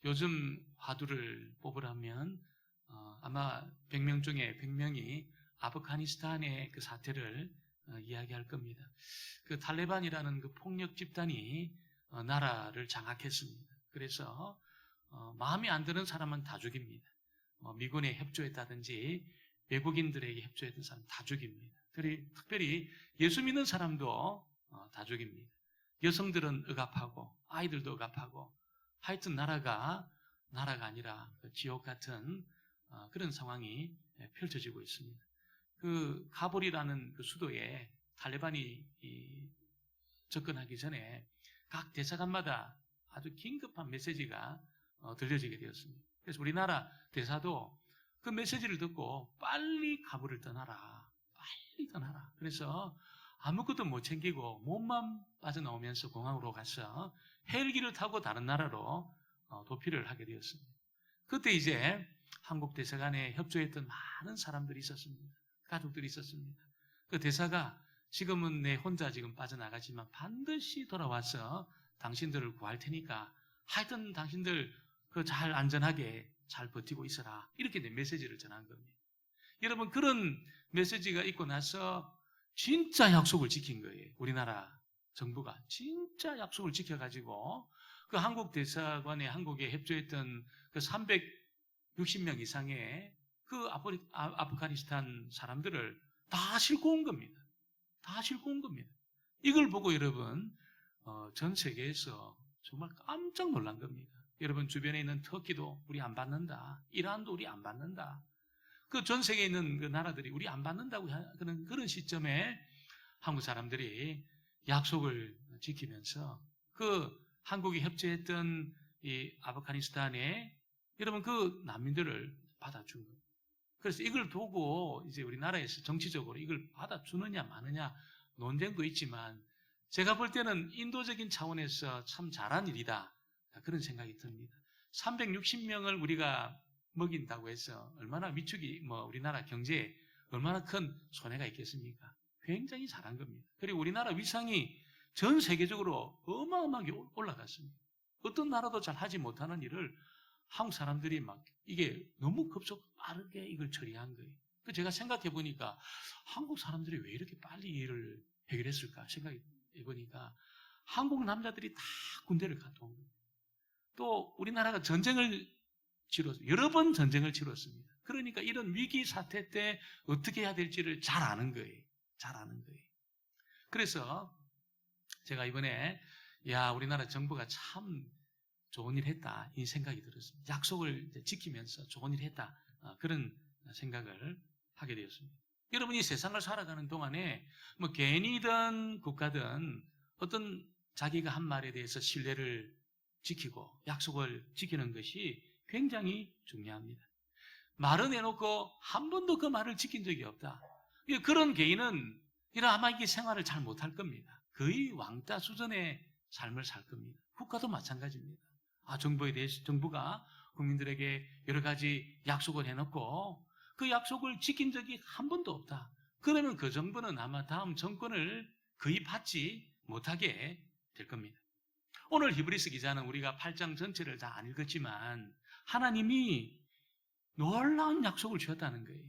요즘 화두를 뽑으라면 아마 100명 중에 100명이 아프가니스탄의 그 사태를 이야기할 겁니다. 그 탈레반이라는 그 폭력 집단이 나라를 장악했습니다. 그래서 마음에 안 드는 사람은 다 죽입니다. 미군에 협조했다든지 외국인들에게 협조했던 사람 다 죽입니다. 특별히 예수 믿는 사람도 다 죽입니다. 여성들은 억압하고 아이들도 억압하고 하여튼 나라가 아니라 지옥 같은 그런 상황이 펼쳐지고 있습니다. 그 카불이라는 그 수도에 탈레반이 접근하기 전에 각 대사관마다 아주 긴급한 메시지가 들려지게 되었습니다. 그래서 우리나라 대사도 그 메시지를 듣고 빨리 카불을 떠나라. 빨리 떠나라. 그래서 아무것도 못 챙기고 몸만 빠져나오면서 공항으로 가서 헬기를 타고 다른 나라로 도피를 하게 되었습니다. 그때 이제 한국 대사관에 협조했던 많은 사람들이 있었습니다. 가족들이 있었습니다. 그 대사가 지금은 내 혼자 지금 빠져나가지만 반드시 돌아와서 당신들을 구할 테니까 하여튼 당신들 그 잘 안전하게 잘 버티고 있어라. 이렇게 내 메시지를 전한 겁니다. 여러분 그런 메시지가 있고 나서 진짜 약속을 지킨 거예요. 우리나라 정부가 진짜 약속을 지켜가지고 그 한국 대사관에 한국에 협조했던 그 360명 이상의 그 아프가니스탄 사람들을 다 싣고 온 겁니다. 다 싣고 온 겁니다. 이걸 보고 여러분 전 세계에서 정말 깜짝 놀란 겁니다. 여러분 주변에 있는 터키도 우리 안 받는다. 이란도 우리 안 받는다. 그 전 세계에 있는 그 나라들이 우리 안 받는다고 하는 그런 시점에 한국 사람들이 약속을 지키면서 그 한국이 협조했던 이 아프가니스탄에 여러분 그 난민들을 받아준 거예요. 그래서 이걸 두고 이제 우리나라에서 정치적으로 이걸 받아주느냐 마느냐 논쟁도 있지만 제가 볼 때는 인도적인 차원에서 참 잘한 일이다. 그런 생각이 듭니다. 360명을 우리가 먹인다고 해서 얼마나 위축이 우리나라 경제에 얼마나 큰 손해가 있겠습니까? 굉장히 잘한 겁니다. 그리고 우리나라 위상이 전 세계적으로 어마어마하게 올라갔습니다. 어떤 나라도 잘 하지 못하는 일을 한국 사람들이 막 이게 너무 빠르게 이걸 처리한 거예요. 그 제가 생각해 보니까 한국 사람들이 왜 이렇게 빨리 일을 해결했을까 생각해 보니까 한국 남자들이 다 군대를 갔다 온 거예요. 또 우리나라가 여러 번 전쟁을 치렀습니다. 그러니까 이런 위기 사태 때 어떻게 해야 될지를 잘 아는 거예요. 잘 아는 거예요. 그래서 제가 이번에 우리나라 정부가 참 좋은 일 했다 이 생각이 들었습니다. 약속을 지키면서 좋은 일 했다 그런 생각을 하게 되었습니다. 여러분이 세상을 살아가는 동안에 개인이든 국가든 어떤 자기가 한 말에 대해서 신뢰를 지키고 약속을 지키는 것이 굉장히 중요합니다. 말은 해놓고 한 번도 그 말을 지킨 적이 없다. 그런 개인은 아마 이게 생활을 잘 못할 겁니다. 거의 왕따 수준의 삶을 살 겁니다. 국가도 마찬가지입니다. 정부가 국민들에게 여러 가지 약속을 해놓고 그 약속을 지킨 적이 한 번도 없다. 그러면 그 정부는 아마 다음 정권을 거의 받지 못하게 될 겁니다. 오늘 히브리서 기자는 우리가 8장 전체를 다 안 읽었지만 하나님이 놀라운 약속을 주었다는 거예요.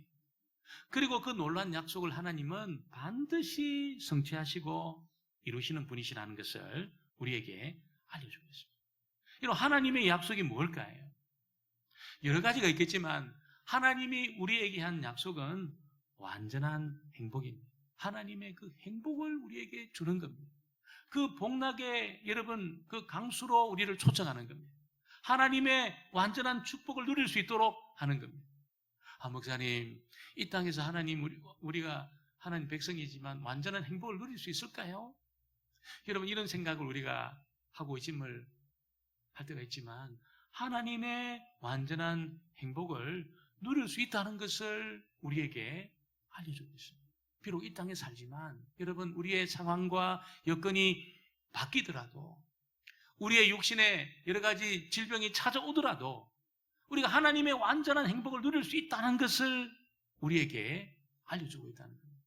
그리고 그 놀라운 약속을 하나님은 반드시 성취하시고 이루시는 분이시라는 것을 우리에게 알려주고 있습니다. 이런 하나님의 약속이 뭘까요? 여러 가지가 있겠지만 하나님이 우리에게 한 약속은 완전한 행복입니다. 하나님의 그 행복을 우리에게 주는 겁니다. 그 복락의 여러분 그 강수로 우리를 초청하는 겁니다. 하나님의 완전한 축복을 누릴 수 있도록 하는 겁니다. 목사님, 이 땅에서 우리가 하나님 백성이지만 완전한 행복을 누릴 수 있을까요? 여러분 이런 생각을 우리가 하고 있음을 할 때가 있지만 하나님의 완전한 행복을 누릴 수 있다는 것을 우리에게 알려주고 있습니다. 비록 이 땅에 살지만 여러분 우리의 상황과 여건이 바뀌더라도 우리의 육신에 여러 가지 질병이 찾아오더라도 우리가 하나님의 완전한 행복을 누릴 수 있다는 것을 우리에게 알려주고 있다는 겁니다.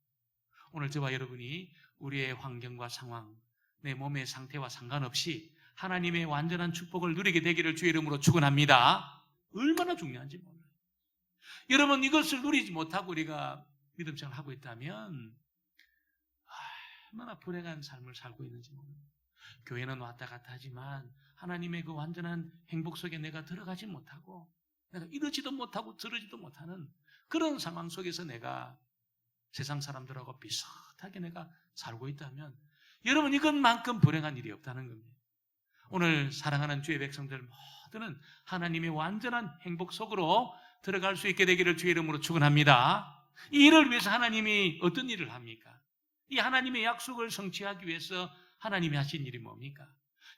오늘 저와 여러분이 우리의 환경과 상황, 내 몸의 상태와 상관없이 하나님의 완전한 축복을 누리게 되기를 주의 이름으로 축원합니다. 얼마나 중요한지 몰라요. 여러분, 이것을 누리지 못하고 우리가 믿음 생활을 하고 있다면 얼마나 불행한 삶을 살고 있는지 몰라요. 교회는 왔다 갔다 하지만 하나님의 그 완전한 행복 속에 내가 들어가지 못하고 내가 이러지도 못하고 저러지도 못하는 그런 상황 속에서 내가 세상 사람들하고 비슷하게 내가 살고 있다면 여러분, 이것만큼 불행한 일이 없다는 겁니다. 오늘 사랑하는 주의 백성들 모두는 하나님의 완전한 행복 속으로 들어갈 수 있게 되기를 주의 이름으로 축원합니다. 이 일을 위해서 하나님이 어떤 일을 합니까? 이 하나님의 약속을 성취하기 위해서 하나님이 하신 일이 뭡니까?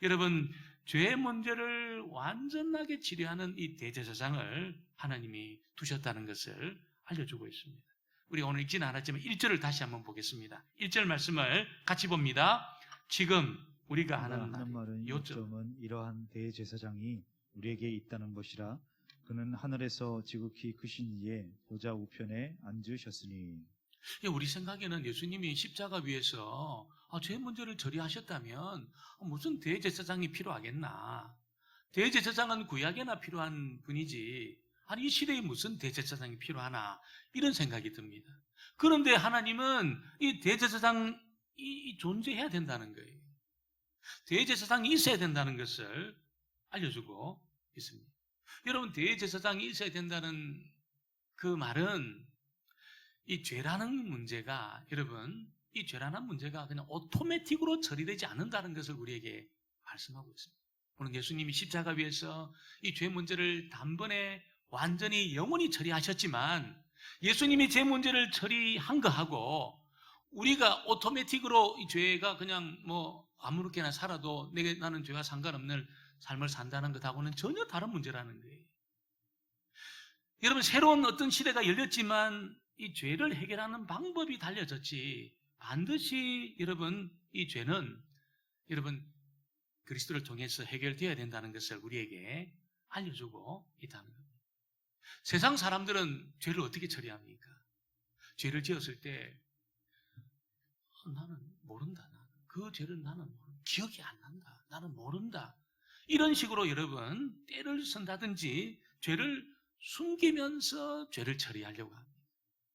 여러분, 죄의 문제를 완전하게 치료하는 이 대제사장을 하나님이 두셨다는 것을 알려주고 있습니다. 우리가 오늘 읽지는 않았지만 1절을 다시 한번 보겠습니다. 1절 말씀을 같이 봅니다. 지금 우리가 하는 말은 요점은 이러한 대제사장이 우리에게 있다는 것이라. 그는 하늘에서 지극히 크신 이의 보좌 우편에 앉으셨으니. 우리 생각에는 예수님이 십자가 위에서 죄 문제를 처리하셨다면 무슨 대제사장이 필요하겠나? 대제사장은 구약에나 필요한 분이지, 아니 이 시대에 무슨 대제사장이 필요하나? 이런 생각이 듭니다. 그런데 하나님은 이 대제사장이 존재해야 된다는 거예요. 대제사장이 있어야 된다는 것을 알려주고 있습니다. 여러분, 대제사장이 있어야 된다는 그 말은 이 죄라는 문제가, 여러분, 이 죄라는 문제가 그냥 오토매틱으로 처리되지 않는다는 것을 우리에게 말씀하고 있습니다. 오늘 예수님이 십자가 위에서 이 죄 문제를 단번에 완전히 영원히 처리하셨지만 예수님이 죄 문제를 처리한 거하고 우리가 오토매틱으로 이 죄가 그냥 뭐 아무렇게나 살아도 나는 죄와 상관없는 삶을 산다는 것하고는 전혀 다른 문제라는 거예요. 여러분, 새로운 어떤 시대가 열렸지만 이 죄를 해결하는 방법이 달려졌지 반드시 여러분 이 죄는 여러분 그리스도를 통해서 해결되어야 된다는 것을 우리에게 알려주고 있다는 겁니다. 세상 사람들은 죄를 어떻게 처리합니까? 죄를 지었을 때 나는 모른다. 그 죄를 나는 기억이 안 난다. 나는 모른다. 이런 식으로 여러분 때를 쓴다든지 죄를 숨기면서 죄를 처리하려고 합니다.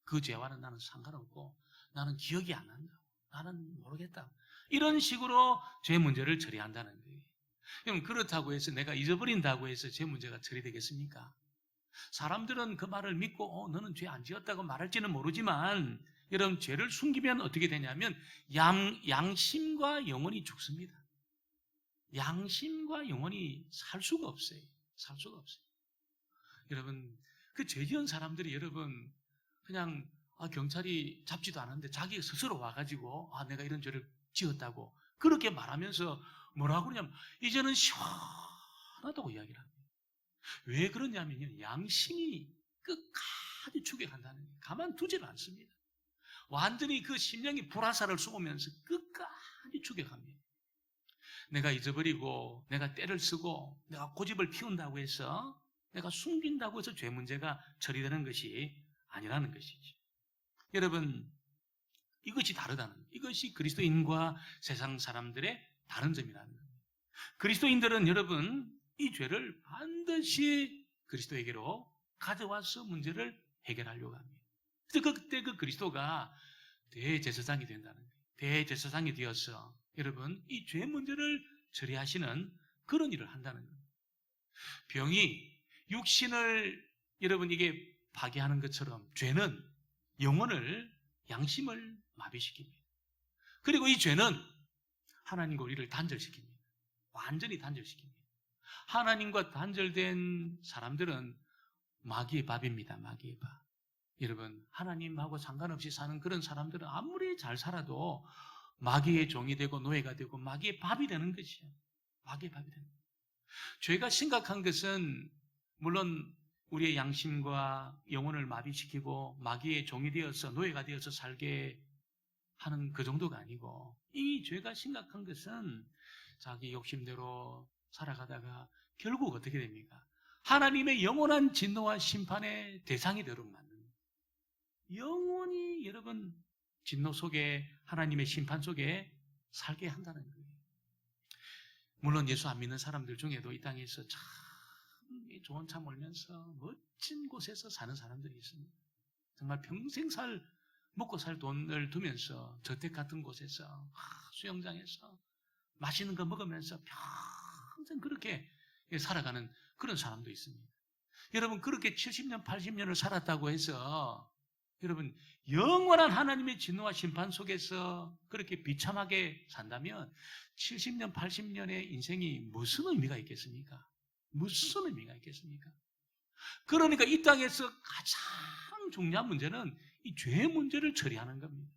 그 죄와는 나는 상관없고 나는 기억이 안 난다. 나는 모르겠다. 이런 식으로 죄 문제를 처리한다는 거예요. 그럼 그렇다고 해서 내가 잊어버린다고 해서 죄 문제가 처리되겠습니까? 사람들은 그 말을 믿고 너는 죄 안 지었다고 말할지는 모르지만 여러분, 죄를 숨기면 어떻게 되냐면 양심과 영혼이 죽습니다. 양심과 영혼이 살 수가 없어요. 살 수가 없어요. 여러분, 그 죄 지은 사람들이 여러분 그냥 경찰이 잡지도 않았는데 자기 스스로 와가지고 내가 이런 죄를 지었다고 그렇게 말하면서 뭐라고 그러냐면 이제는 시원하다고 이야기를 합니다. 왜 그러냐면요, 양심이 끝까지 추격한다는 거예요. 가만두지를 않습니다. 완전히 그 심령이 불화살을 쏘면서 끝까지 추격합니다. 내가 잊어버리고 내가 때를 쓰고 내가 고집을 피운다고 해서 내가 숨긴다고 해서 죄 문제가 처리되는 것이 아니라는 것이죠. 여러분, 이것이 다르다는 거예요. 이것이 그리스도인과 세상 사람들의 다른 점이라는 거예요. 그리스도인들은 여러분 이 죄를 반드시 그리스도에게로 가져와서 문제를 해결하려고 합니다. 그때 그 그리스도가 대제사장이 된다는 거예요. 대제사장이 되어서 여러분 이 죄 문제를 처리하시는 그런 일을 한다는 거예요. 병이 육신을 여러분 이게 파괴하는 것처럼 죄는 영혼을, 양심을 마비시킵니다. 그리고 이 죄는 하나님과 우리를 단절시킵니다. 완전히 단절시킵니다. 하나님과 단절된 사람들은 마귀의 밥입니다. 마귀의 밥. 여러분, 하나님하고 상관없이 사는 그런 사람들은 아무리 잘 살아도 마귀의 종이 되고 노예가 되고 마귀의 밥이 되는 것이에요. 마귀의 밥이 되는 거예요. 죄가 심각한 것은 물론 우리의 양심과 영혼을 마비시키고 마귀의 종이 되어서 노예가 되어서 살게 하는 그 정도가 아니고, 이 죄가 심각한 것은 자기 욕심대로 살아가다가 결국 어떻게 됩니까? 하나님의 영원한 진노와 심판의 대상이 되도록 만듭니다. 영원히 여러분 진노 속에, 하나님의 심판 속에 살게 한다는 거예요. 물론 예수 안 믿는 사람들 중에도 이 땅에서 참 좋은 차 몰면서 멋진 곳에서 사는 사람들이 있습니다. 정말 평생 먹고 살 돈을 두면서 저택 같은 곳에서 수영장에서 맛있는 거 먹으면서 평생 그렇게 살아가는 그런 사람도 있습니다. 여러분 그렇게 70년, 80년을 살았다고 해서 여러분 영원한 하나님의 진노와 심판 속에서 그렇게 비참하게 산다면 70년, 80년의 인생이 무슨 의미가 있겠습니까? 무슨 의미가 있겠습니까? 그러니까 이 땅에서 가장 중요한 문제는 이 죄의 문제를 처리하는 겁니다.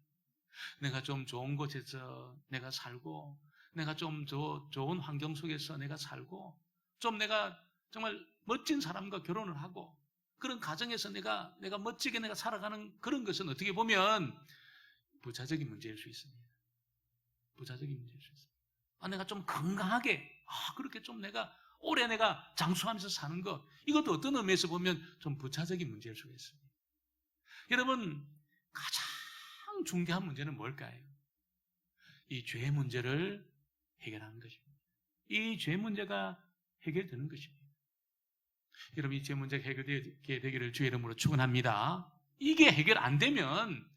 내가 좀 좋은 곳에서 내가 살고, 내가 좀 좋은 환경 속에서 내가 살고, 좀 내가 정말 멋진 사람과 결혼을 하고, 그런 가정에서 내가 멋지게 내가 살아가는 그런 것은 어떻게 보면 부차적인 문제일 수 있습니다. 부차적인 문제일 수 있습니다. 내가 좀 건강하게, 그렇게 좀 오래 내가 장수하면서 사는 것, 이것도 어떤 의미에서 보면 좀 부차적인 문제일 수가 있습니다. 여러분, 가장 중대한 문제는 뭘까요? 이 죄의 문제를 해결하는 것입니다. 이 죄 문제가 해결되는 것입니다. 여러분, 이 죄 문제가 해결되게 되기를 주의 이름으로 축원합니다. 이게 해결 안 되면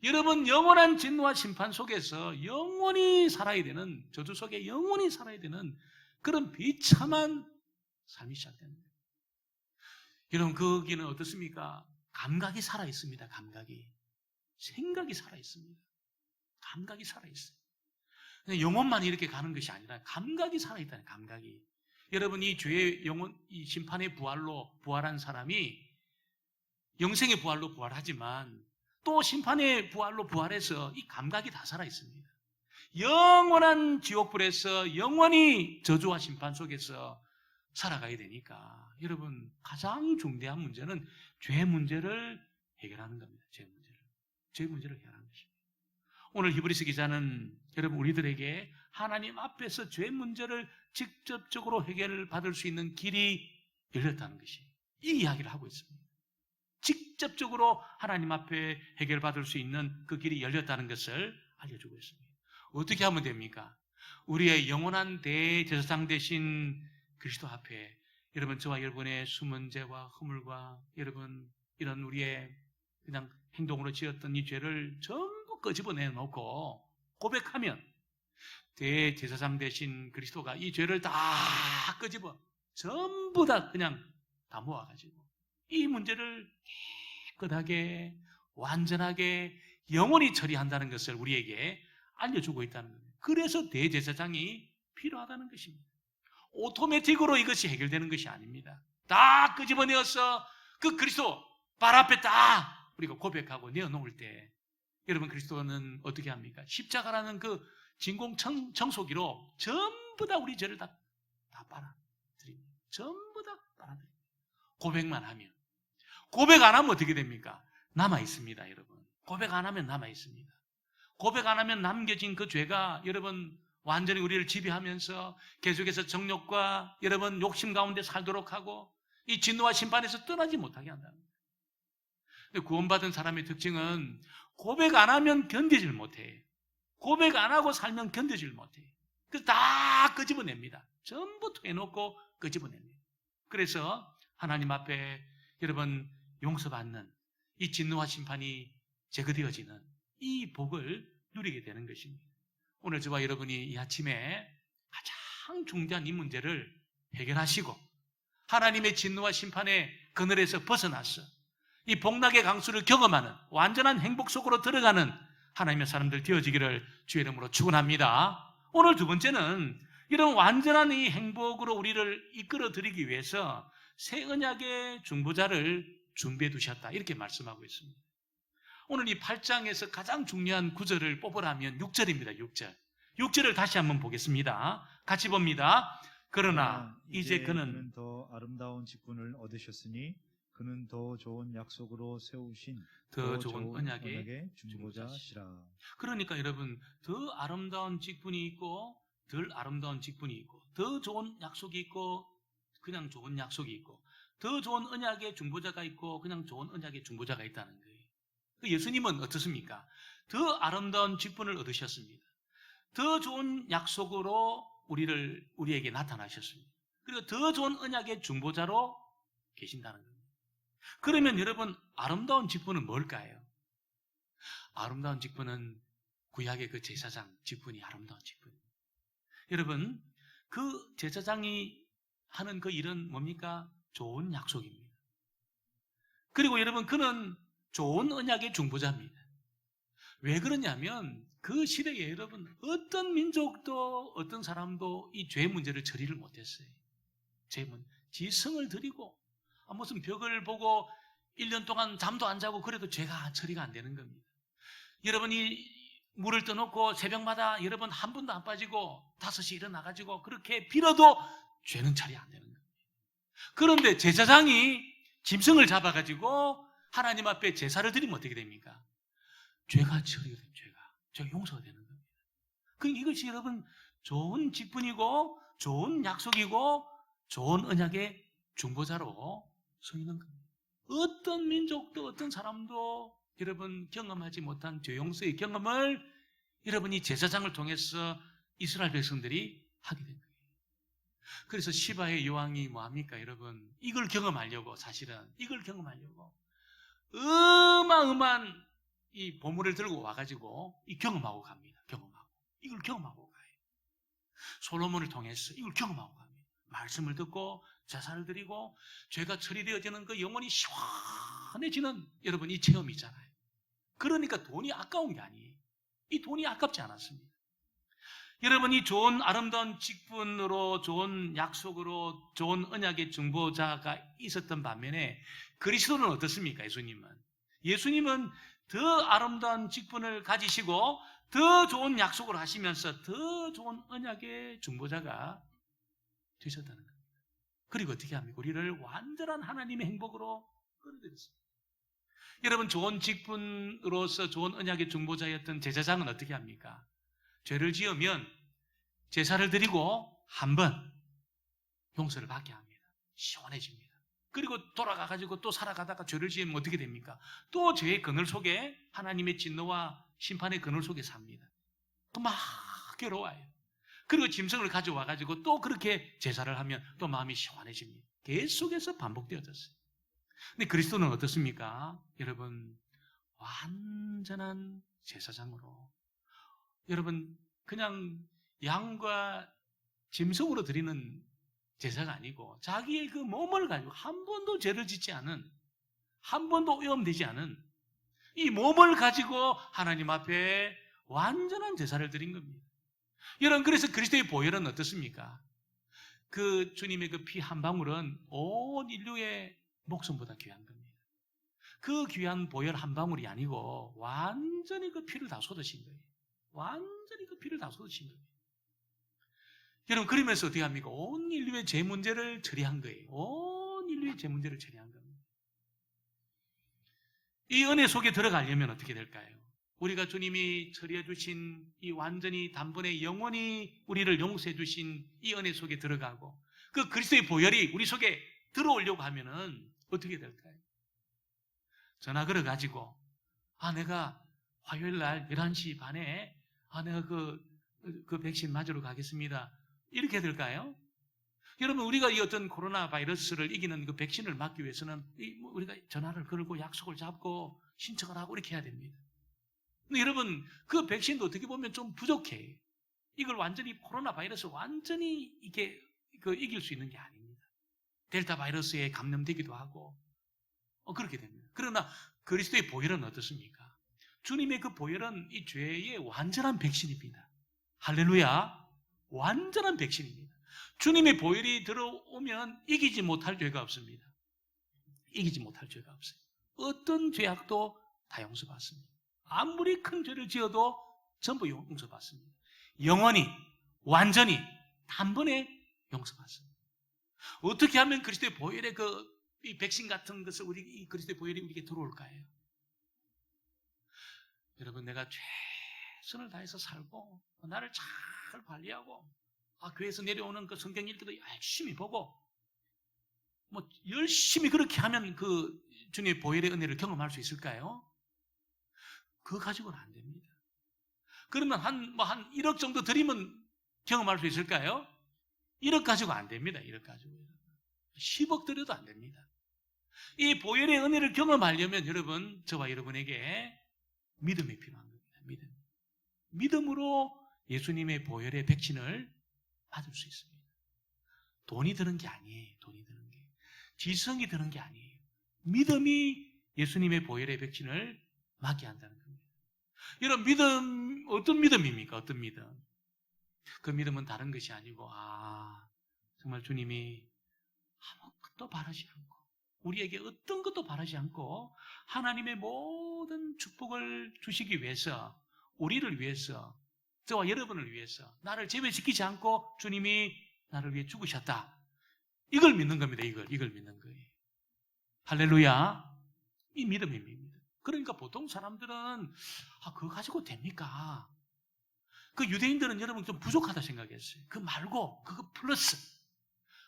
여러분 영원한 진노와 심판 속에서 영원히 살아야 되는, 저주 속에 영원히 살아야 되는 그런 비참한 삶이 시작됩니다. 여러분 거기는 어떻습니까? 감각이 살아있습니다. 감각이. 생각이 살아있습니다. 감각이 살아있어요. 영혼만 이렇게 가는 것이 아니라 감각이 살아있다는 감각이. 여러분 이 죄의 영혼, 이 심판의 부활로 부활한 사람이 영생의 부활로 부활하지만 또 심판의 부활로 부활해서 이 감각이 다 살아있습니다. 영원한 지옥불에서 영원히 저주와 심판 속에서 살아가야 되니까 여러분 가장 중대한 문제는 죄 문제를 해결하는 겁니다. 죄 문제를 해결하는 것입니다. 오늘 히브리서 기자는 여러분 우리들에게 하나님 앞에서 죄 문제를 직접적으로 해결받을 수 있는 길이 열렸다는 것이 이 이야기를 하고 있습니다. 직접적으로 하나님 앞에 해결받을 수 있는 그 길이 열렸다는 것을 알려주고 있습니다. 어떻게 하면 됩니까? 우리의 영원한 대제사장 되신 그리스도 앞에 여러분 저와 여러분의 숨은 죄와 허물과 여러분 이런 우리의 그냥 행동으로 지었던 이 죄를 전부 끄집어내놓고 고백하면 대제사장 되신 그리스도가 이 죄를 다 끄집어 전부 다 그냥 다 모아가지고 이 문제를 깨끗하게 완전하게 영원히 처리한다는 것을 우리에게 알려주고 있다는 겁니다. 그래서 대제사장이 필요하다는 것입니다. 오토매틱으로 이것이 해결되는 것이 아닙니다. 다 끄집어내어서 그 그리스도 발 앞에 딱 우리가 고백하고 내어놓을 때 여러분 그리스도는 어떻게 합니까? 십자가라는 그 진공 청소기로 전부 다 우리 죄를 다 빨아들입니다. 전부 다 빨아들입니다. 고백만 하면. 고백 안 하면 어떻게 됩니까? 남아있습니다, 여러분. 고백 안 하면 남아있습니다. 고백 안 하면 남겨진 그 죄가 여러분 완전히 우리를 지배하면서 계속해서 정욕과 여러분 욕심 가운데 살도록 하고 이 진노와 심판에서 떠나지 못하게 한답니다. 구원받은 사람의 특징은 고백 안 하면 견디질 못해. 고백 안 하고 살면 견디질 못해. 그래서 다 끄집어냅니다. 전부 해놓고 끄집어냅니다. 그래서 하나님 앞에 여러분 용서받는 이 진노와 심판이 제거되어지는 이 복을 누리게 되는 것입니다. 오늘 저와 여러분이 이 아침에 가장 중대한 이 문제를 해결하시고 하나님의 진노와 심판의 그늘에서 벗어나서 이 복락의 강수를 경험하는 완전한 행복 속으로 들어가는 하나님의 사람들 되어지기를 주의 이름으로 축원합니다. 오늘 두 번째는 이런 완전한 이 행복으로 우리를 이끌어 드리기 위해서 새 언약의 중보자를 준비해 두셨다 이렇게 말씀하고 있습니다. 오늘 이 8장에서 가장 중요한 구절을 뽑으라면 6절입니다. 6절. 6절을 다시 한번 보겠습니다. 같이 봅니다. 그러나 이제 그는 더 아름다운 직분을 얻으셨으니 그는 더 좋은 약속으로 세우신 더 좋은 언약의 중보자시라. 그러니까 여러분 더 아름다운 직분이 있고 덜 아름다운 직분이 있고 더 좋은 약속이 있고 그냥 좋은 약속이 있고 더 좋은 언약의 중보자가 있고 그냥 좋은 언약의 중보자가 있다는 거예요. 예수님은 어떻습니까? 더 아름다운 직분을 얻으셨습니다. 더 좋은 약속으로 우리에게 나타나셨습니다. 그리고 더 좋은 언약의 중보자로 계신다는 겁니다. 그러면 여러분, 아름다운 직분은 뭘까요? 아름다운 직분은 구약의 그 제사장 직분이 아름다운 직분입니다. 여러분, 그 제사장이 하는 그 일은 뭡니까? 좋은 약속입니다. 그리고 여러분, 그는 좋은 언약의 중보자입니다. 왜 그러냐면 그 시대에 여러분, 어떤 민족도 어떤 사람도 이 죄 문제를 처리를 못했어요. 지성을 드리고 무슨 벽을 보고 1년 동안 잠도 안 자고 그래도 죄가 처리가 안 되는 겁니다. 여러분이 물을 떠놓고 새벽마다 여러분 한 번도 안 빠지고 5시 일어나가지고 그렇게 빌어도 죄는 처리 안 되는 겁니다. 그런데 제사장이 짐승을 잡아가지고 하나님 앞에 제사를 드리면 어떻게 됩니까? 죄가 처리가 됩니다. 죄가 용서가 되는 겁니다. 그러니까 이것이 여러분 좋은 직분이고 좋은 약속이고 좋은 언약의 중보자로 서 있는 겁니다. 어떤 민족도 어떤 사람도 여러분 경험하지 못한 죄 용서의 경험을 여러분이 제사장을 통해서 이스라엘 백성들이 하게 된 거예요. 그래서 시바의 여왕이 뭐합니까? 여러분 이걸 경험하려고 사실은 이걸 경험하려고 어마어마한 이 보물을 들고 와가지고 이 경험하고 갑니다. 이걸 경험하고 가요. 솔로몬을 통해서 이걸 경험하고 갑니다. 말씀을 듣고 제사를 드리고 죄가 처리되어지는 그 영혼이 시원해지는 여러분 이 체험이 있잖아요. 그러니까 돈이 아까운 게 아니에요. 이 돈이 아깝지 않았습니다. 여러분이 좋은 아름다운 직분으로 좋은 약속으로 좋은 언약의 중보자가 있었던 반면에 그리스도는 어떻습니까? 예수님은 더 아름다운 직분을 가지시고 더 좋은 약속을 하시면서 더 좋은 언약의 중보자가 되셨다는 겁니다. 그리고 어떻게 합니까? 우리를 완전한 하나님의 행복으로 끌어들였습니다. 여러분 좋은 직분으로서 좋은 언약의 중보자였던 제사장은 어떻게 합니까? 죄를 지으면 제사를 드리고 한 번 용서를 받게 합니다. 시원해집니다. 그리고 돌아가가지고 또 살아가다가 죄를 지으면 어떻게 됩니까? 또 죄의 그늘 속에 하나님의 진노와 심판의 그늘 속에 삽니다. 또 막 괴로워요. 그리고 짐승을 가져와가지고 또 그렇게 제사를 하면 또 마음이 시원해집니다. 계속해서 반복되어졌어요. 근데 그리스도는 어떻습니까? 여러분 완전한 제사장으로 여러분 그냥 양과 짐승으로 드리는 제사가 아니고 자기의 그 몸을 가지고 한 번도 죄를 짓지 않은 한 번도 오염되지 않은 이 몸을 가지고 하나님 앞에 완전한 제사를 드린 겁니다. 여러분 그래서 그리스도의 보혈은 어떻습니까? 그 주님의 그 피 한 방울은 온 인류의 목숨보다 귀한 겁니다. 그 귀한 보혈 한 방울이 아니고 완전히 그 피를 다 쏟으신 거예요. 완전히 그 피를 다 쏟으신 거예요. 여러분 그러면서 어떻게 합니까? 온 인류의 죄 문제를 처리한 거예요. 온 인류의 죄 문제를 처리한 겁니다. 이 은혜 속에 들어가려면 어떻게 될까요? 우리가 주님이 처리해 주신 이 완전히 단번에 영원히 우리를 용서해 주신 이 은혜 속에 들어가고 그 그리스도의 보혈이 우리 속에 들어오려고 하면은 어떻게 될까요? 전화 걸어가지고 내가 화요일 날 11시 반에 내가 그 백신 맞으러 가겠습니다. 이렇게 될까요? 여러분 우리가 이 어떤 코로나 바이러스를 이기는 그 백신을 맞기 위해서는 우리가 전화를 걸고 약속을 잡고 신청을 하고 이렇게 해야 됩니다. 근데 여러분 그 백신도 어떻게 보면 좀 부족해요. 이걸 완전히 코로나 바이러스 완전히 이게 이길 수 있는 게 아닙니다. 델타 바이러스에 감염되기도 하고 그렇게 됩니다. 그러나 그리스도의 보혈은 어떻습니까? 주님의 그 보혈은 이 죄의 완전한 백신입니다. 할렐루야! 완전한 백신입니다. 주님의 보혈이 들어오면 이기지 못할 죄가 없습니다. 이기지 못할 죄가 없어요. 어떤 죄악도 다 용서받습니다. 아무리 큰 죄를 지어도 전부 용서받습니다. 영원히 완전히 단번에 용서받습니다. 어떻게 하면 그리스도의 보혈의 이 백신 같은 것을 이 그리스도의 보혈이 우리에게 들어올까요? 여러분 내가 최선을 다해서 살고 나를 잘 관리하고 교회에서 내려오는 그 성경 읽기도 열심히 보고 열심히 그렇게 하면 그 주님의 보혈의 은혜를 경험할 수 있을까요? 그거 가지고는 안 됩니다. 그러면 한 1억 정도 드리면 경험할 수 있을까요? 1억 가지고 안 됩니다. 1억 가지고. 10억 들여도 안 됩니다. 이 보혈의 은혜를 경험하려면 여러분, 저와 여러분에게 믿음이 필요한 겁니다. 믿음으로 예수님의 보혈의 백신을 받을 수 있습니다. 돈이 드는 게 아니에요. 돈이 드는 게. 지성이 드는 게 아니에요. 믿음이 예수님의 보혈의 백신을 맞게 한다는 겁니다. 여러분, 믿음, 어떤 믿음입니까? 어떤 믿음? 그 믿음은 다른 것이 아니고, 정말 주님이 아무것도 바라지 않고, 우리에게 어떤 것도 바라지 않고, 하나님의 모든 축복을 주시기 위해서, 우리를 위해서, 저와 여러분을 위해서, 나를 제외시키지 않고 주님이 나를 위해 죽으셨다. 이걸 믿는 겁니다. 이걸 믿는 거예요. 할렐루야. 이 믿음입니다. 그러니까 보통 사람들은 그거 가지고 됩니까? 그 유대인들은 여러분 좀 부족하다 생각했어요. 그 말고 그거 플러스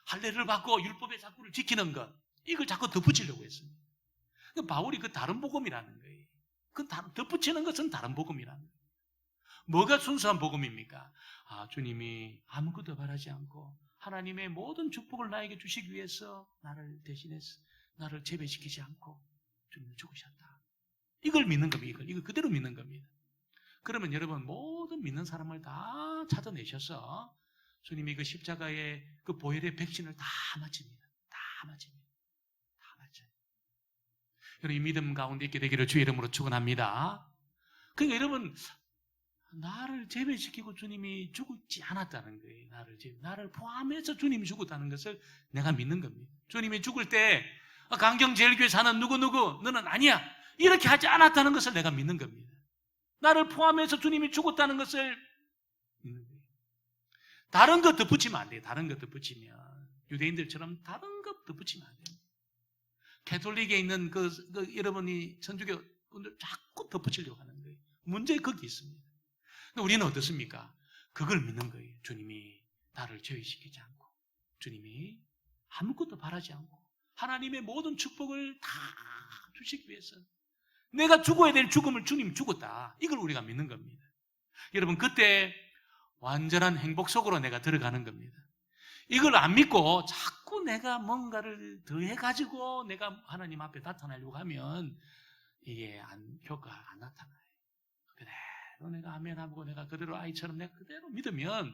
할례를 받고 율법의 자꾸를 지키는 것, 이걸 자꾸 덧붙이려고 했습니다. 바울이 그 다른 복음이라는 거예요. 그 덧붙이는 것은 다른 복음이라는 거예요. 뭐가 순수한 복음입니까? 주님이 아무것도 바라지 않고 하나님의 모든 축복을 나에게 주시기 위해서 나를 대신해서 나를 제배시키지 않고 주님이 죽으셨다. 이걸 믿는 겁니다. 이걸 그대로 믿는 겁니다. 그러면 여러분, 모든 믿는 사람을 다 찾아내셔서 주님이 그 십자가의 그 보혈의 백신을 다 맞춥니다. 다 맞춥니다. 다 맞춰요. 여러분, 이 믿음 가운데 있게 되기를 주의 이름으로 축원합니다. 그러니까 여러분, 나를 제배시키고 주님이 죽지 않았다는 거예요. 나를 포함해서 주님이 죽었다는 것을 내가 믿는 겁니다. 주님이 죽을 때 강경제일교회 사는 누구누구 너는 아니야, 이렇게 하지 않았다는 것을 내가 믿는 겁니다. 나를 포함해서 주님이 죽었다는 것을 믿는 거예요. 다른 것 덧붙이면 안 돼요. 다른 것 덧붙이면 유대인들처럼 다른 것 덧붙이면 안 돼요. 캐톨릭에 있는 여러분이 천주교 분들 자꾸 덧붙이려고 하는 거예요. 문제가 거기 있습니다. 우리는 어떻습니까? 그걸 믿는 거예요. 주님이 나를 제외시키지 않고, 주님이 아무것도 바라지 않고 하나님의 모든 축복을 다 주시기 위해서 내가 죽어야 될 죽음을 주님이 죽었다. 이걸 우리가 믿는 겁니다. 여러분, 그때 완전한 행복 속으로 내가 들어가는 겁니다. 이걸 안 믿고 자꾸 내가 뭔가를 더해가지고 내가 하나님 앞에 나타나려고 하면 이게 효과가 안 나타나요. 그대로 내가 아멘하고 내가 그대로 아이처럼 내가 그대로 믿으면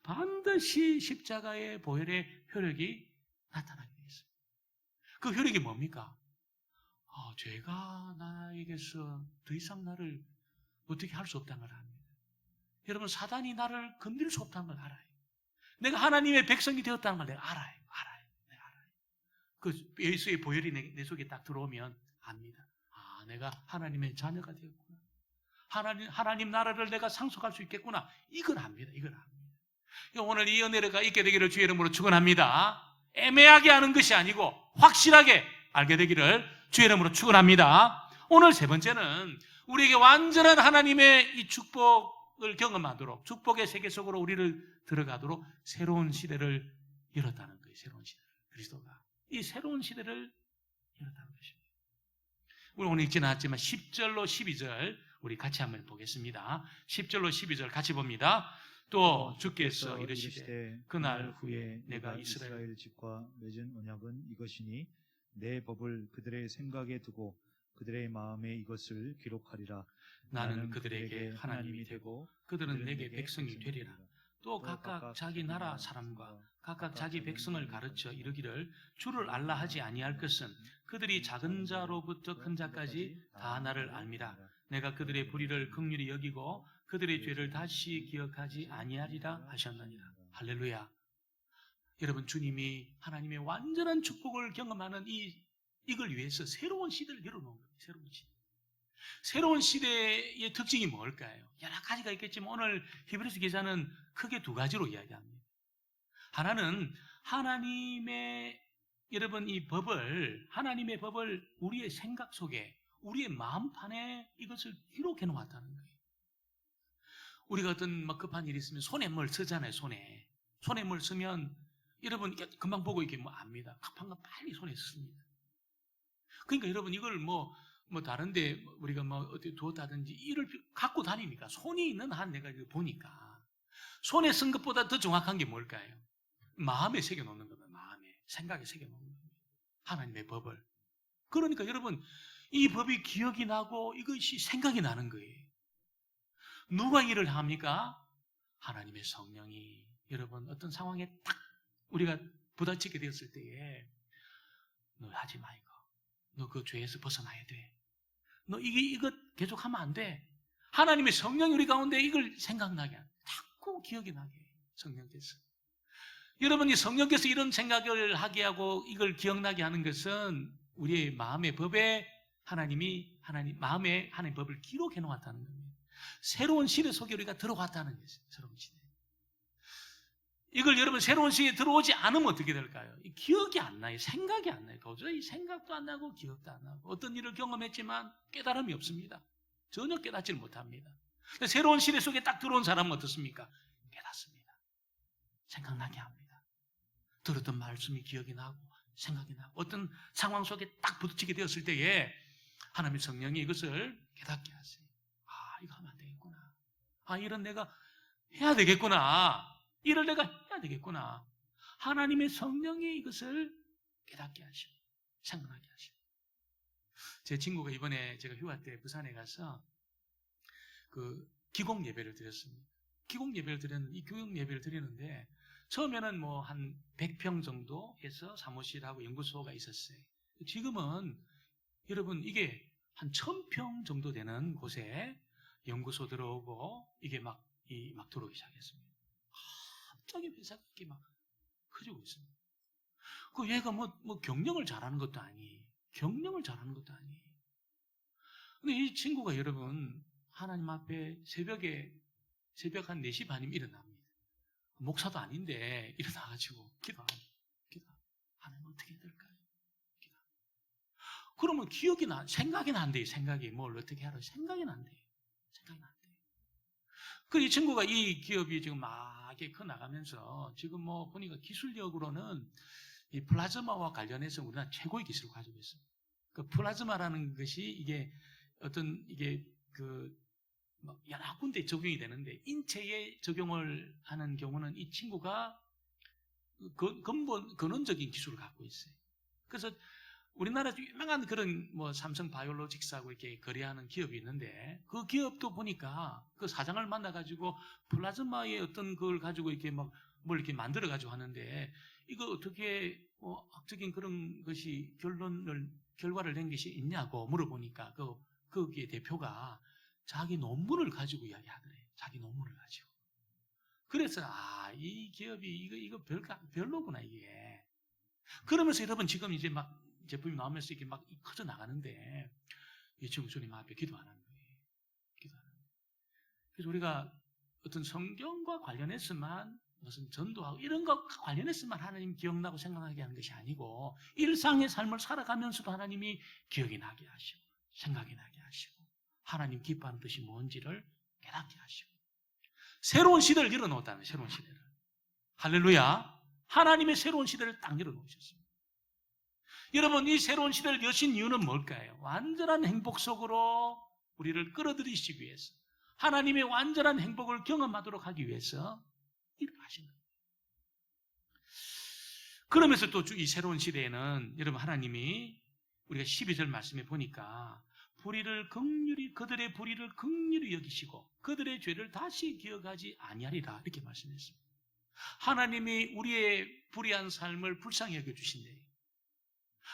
반드시 십자가의 보혈의 효력이 나타나게 되어 있습니다. 그 효력이 뭡니까? 죄가 나에게서 더 이상 나를 어떻게 할 수 없다는 걸 압니다. 여러분, 사단이 나를 건드릴 수 없다는 걸 알아요. 내가 하나님의 백성이 되었다는 걸 내가 알아요. 내가 알아요. 그 예수의 보혈이 내 속에 딱 들어오면 압니다. 내가 하나님의 자녀가 되었구나. 하나님 나라를 내가 상속할 수 있겠구나. 이걸 압니다. 오늘 이 은혜가 있게 되기를 주의 이름으로 축원합니다. 애매하게 하는 것이 아니고 확실하게 알게 되기를 주의 이름으로 축원합니다. 오늘 세 번째는 우리에게 완전한 하나님의 이 축복을 경험하도록, 축복의 세계 속으로 우리를 들어가도록 새로운 시대를 열었다는 거예요. 새로운 시대를. 그리스도가 이 새로운 시대를 열었다는 것입니다. 우리 오늘 읽지는 않았지만 10절로 12절 우리 같이 한번 보겠습니다. 10절로 12절 같이 봅니다. 또 주께서 이르시되 그날 후에 내가 이스라엘 집과 맺은 언약은 이것이니 내 법을 그들의 생각에 두고 그들의 마음에 이것을 기록하리라. 나는 그들에게 하나님이 되고 그들은 내게 백성이 되리라. 또 각각 자기 나라 사람과 각각 자기 백성을 가르쳐 이르기를 주를 알라 하지 아니할 것은 그들이 작은 자로부터 큰 자까지 다 나를 알미라. 내가 그들의 불의를 긍휼히 여기고 그들의 죄를 다시 기억하지 아니하리라 하셨느니라. 할렐루야. 여러분, 주님이 하나님의 완전한 축복을 경험하는 이걸 위해서 새로운 시대를 열어놓은 거예요. 새로운 시대의 특징이 뭘까요? 여러 가지가 있겠지만 오늘 히브리서 기자는 크게 두 가지로 이야기합니다. 하나는 하나님의 하나님의 법을 우리의 생각 속에, 우리의 마음판에 이것을 기록해 놓았다는 거예요. 우리가 어떤 급한 일이 있으면 손에 뭘 쓰잖아요. 손에 뭘 쓰면 여러분 금방 보고 이게 압니다. 급한 건 빨리 손에 씁니다. 그러니까 여러분 이걸 다른데 우리가 어디 두었다든지 이를 갖고 다니니까 손이 있는 한 내가 이거 보니까 손에 쓴 것보다 더 정확한 게 뭘까요? 마음에 새겨놓는 겁니다. 마음에, 생각에 새겨놓는 겁니다. 하나님의 법을. 그러니까 여러분, 이 법이 기억이 나고 이것이 생각이 나는 거예요. 누가 일을 합니까? 하나님의 성령이. 여러분, 어떤 상황에 딱 우리가 부딪히게 되었을 때에 너 하지 마, 이거. 너 그 죄에서 벗어나야 돼. 너 이거 계속하면 안 돼. 하나님의 성령이 우리 가운데 이걸 생각나게 하는, 자꾸 기억이 나게 해요. 성령께서. 여러분이 성령께서 이런 생각을 하게 하고 이걸 기억나게 하는 것은 우리의 마음의 법에 마음에 하나님의 법을 기록해 놓았다는 겁니다. 새로운 시대 속에 우리가 들어왔다는 것이죠. 새로운 시대. 이걸 여러분 새로운 시대에 들어오지 않으면 어떻게 될까요? 기억이 안 나요. 생각이 안 나요. 도저히 생각도 안 나고 기억도 안 나고 어떤 일을 경험했지만 깨달음이 없습니다. 전혀 깨닫지를 못합니다. 새로운 시대 속에 딱 들어온 사람은 어떻습니까? 깨닫습니다. 생각나게 합니다. 들었던 말씀이 기억이 나고 생각이 나고 어떤 상황 속에 딱 부딪히게 되었을 때에 하나님의 성령이 이것을 깨닫게 하세요. 아, 이거 하면 안 되겠구나. 아, 이런 내가 해야 되겠구나. 이를 내가 해야 되겠구나. 하나님의 성령이 이것을 깨닫게 하시고 생각나게 하시고. 제 친구가 이번에 제가 휴가 때 부산에 가서 그 기공 예배를 드렸습니다. 기공 예배를 드렸는데 이 교육 예배를 드리는데 처음에는 뭐 한 100평 정도 해서 사무실하고 연구소가 있었어요. 지금은 여러분 이게 한 1000평 정도 되는 곳에 연구소 들어오고 이게 막 들어오기 시작했습니다. 갑자기 회사가 이렇게 막 커지고 있습니다. 그 얘가 뭐 경영을 잘하는 것도 아니에요. 경영을 잘하는 것도 아니에요. 근데 이 친구가 여러분 하나님 앞에 새벽 한 4시 반이면 일어납니다. 목사도 아닌데 일어나가지고 기도. 하나님 어떻게 해야 될까요? 기도. 그러면 생각이 난대요. 생각이 뭘 어떻게 하라 생각이 난대요. 생각이 난대요. 이 친구가 이 기업이 지금 막 이렇게 커 나가면서 지금 뭐 보니까 기술력으로는 이 플라즈마와 관련해서 우리나라 최고의 기술을 가지고 있습니다. 그 플라즈마라는 것이 이게 여러 군데 적용이 되는데 인체에 적용을 하는 경우는 이 친구가 근원적인 기술을 갖고 있어요. 그래서 우리나라 유명한 그런 뭐 삼성 바이오로직스하고 이렇게 거래하는 기업이 있는데 그 기업도 보니까 그 사장을 만나가지고 플라즈마의 어떤 걸 가지고 이렇게 뭘 이렇게 만들어가지고 하는데 이거 어떻게 학적인 그런 것이 결과를 낸 것이 있냐고 물어보니까 거기에 대표가 자기 논문을 가지고 이야기하더래요. 자기 논문을 가지고. 그래서 이 기업이 이거 별로구나 이게. 그러면서 여러분 지금 이제 막 제품이 나오면서 이렇게 막 커져 나가는데 이 친구 주님 앞에 기도 안 하는 거예요. 기도하는 거예요. 그래서 우리가 어떤 성경과 관련해서만 무슨 전도하고 이런 것 관련해서만 하나님 기억나고 생각나게 하는 것이 아니고 일상의 삶을 살아가면서도 하나님이 기억이 나게 하시고 생각이 나게 하시고 하나님 기뻐하는 뜻이 뭔지를 깨닫게 하시고 새로운 시대를 열어놓았다는 새로운 시대를. 할렐루야. 하나님의 새로운 시대를 딱 열어놓으셨습니다. 여러분 이 새로운 시대를 여신 이유는 뭘까요? 완전한 행복 속으로 우리를 끌어들이시기 위해서 하나님의 완전한 행복을 경험하도록 하기 위해서 이렇게 하시는 거예요. 그러면서 또 이 새로운 시대에는 여러분 하나님이 우리가 12절 말씀에 보니까 그들의 불의를 긍휼히 여기시고 그들의 죄를 다시 기억하지 아니하리라 이렇게 말씀했습니다. 하나님이 우리의 불의한 삶을 불쌍히 여겨주신대요.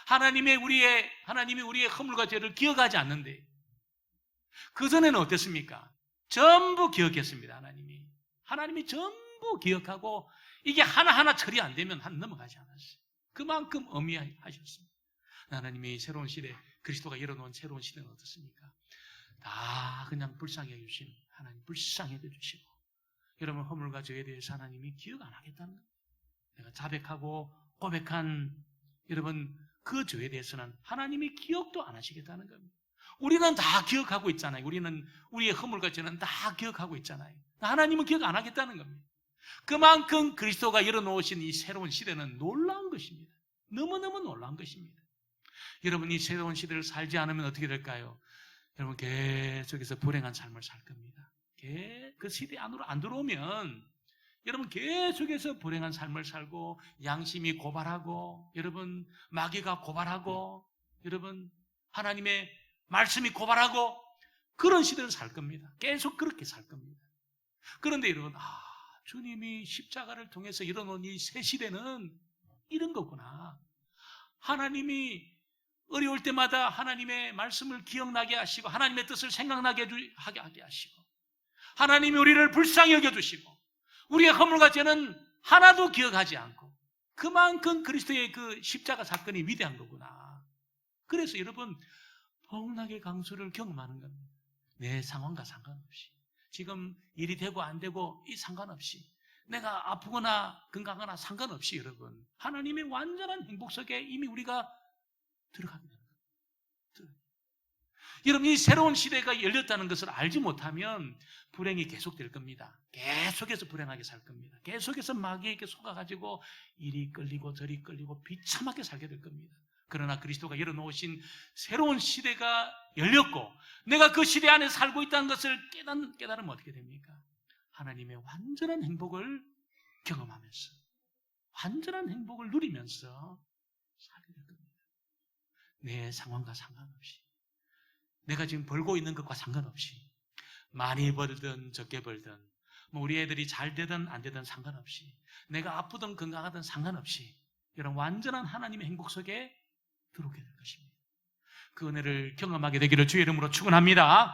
하나님이 우리의 허물과 죄를 기억하지 않는데 그전에는 어땠습니까? 전부 기억했습니다. 하나님이 전부 기억하고 이게 하나하나 처리 안 되면 넘어가지 않았어요. 그만큼 엄미하셨습니다. 하나님이 새로운 시대 그리스도가 열어놓은 새로운 시대는 어떻습니까? 다 그냥 불쌍히 해주신 하나님 불쌍히 해주시고 여러분 허물과 죄에 대해서 하나님이 기억 안 하겠다는 거예요. 내가 자백하고 고백한 여러분 그 죄에 대해서는 하나님이 기억도 안 하시겠다는 겁니다. 우리는 다 기억하고 있잖아요. 우리는 우리의 허물과 죄는 다 기억하고 있잖아요. 하나님은 기억 안 하겠다는 겁니다. 그만큼 그리스도가 열어놓으신 이 새로운 시대는 놀라운 것입니다. 너무너무 놀라운 것입니다. 여러분 이 새로운 시대를 살지 않으면 어떻게 될까요? 여러분 계속해서 불행한 삶을 살 겁니다. 그 시대 안으로 안 들어오면 여러분 계속해서 불행한 삶을 살고 양심이 고발하고 여러분 마귀가 고발하고 여러분 하나님의 말씀이 고발하고 그런 시대를 살 겁니다. 계속 그렇게 살 겁니다. 그런데 여러분 주님이 십자가를 통해서 이뤄놓은 이 새 시대는 이런 거구나. 하나님이 어려울 때마다 하나님의 말씀을 기억나게 하시고 하나님의 뜻을 생각나게 하게 하시고 하나님이 우리를 불쌍히 여겨주시고 우리의 허물과 죄는 하나도 기억하지 않고 그만큼 그리스도의 그 십자가 사건이 위대한 거구나. 그래서 여러분 복락의 강수를 경험하는 겁니다. 내 상황과 상관없이 지금 일이 되고 안 되고 이 상관없이 내가 아프거나 건강하거나 상관없이 여러분 하나님의 완전한 행복 속에 이미 우리가 들어가게 되는 겁니다. 여러분 이 새로운 시대가 열렸다는 것을 알지 못하면 불행이 계속될 겁니다. 계속해서 불행하게 살 겁니다. 계속해서 마귀에게 속아가지고 이리 끌리고 저리 끌리고 비참하게 살게 될 겁니다. 그러나 그리스도가 열어놓으신 새로운 시대가 열렸고 내가 그 시대 안에 살고 있다는 것을 깨달으면 어떻게 됩니까? 하나님의 완전한 행복을 경험하면서 완전한 행복을 누리면서 살게 될 겁니다. 내 상황과 상관없이 내가 지금 벌고 있는 것과 상관없이 많이 벌든 적게 벌든 우리 애들이 잘 되든 안 되든 상관없이 내가 아프든 건강하든 상관없이 이런 완전한 하나님의 행복 속에 들어오게 될 것입니다. 그 은혜를 경험하게 되기를 주의 이름으로 축원합니다.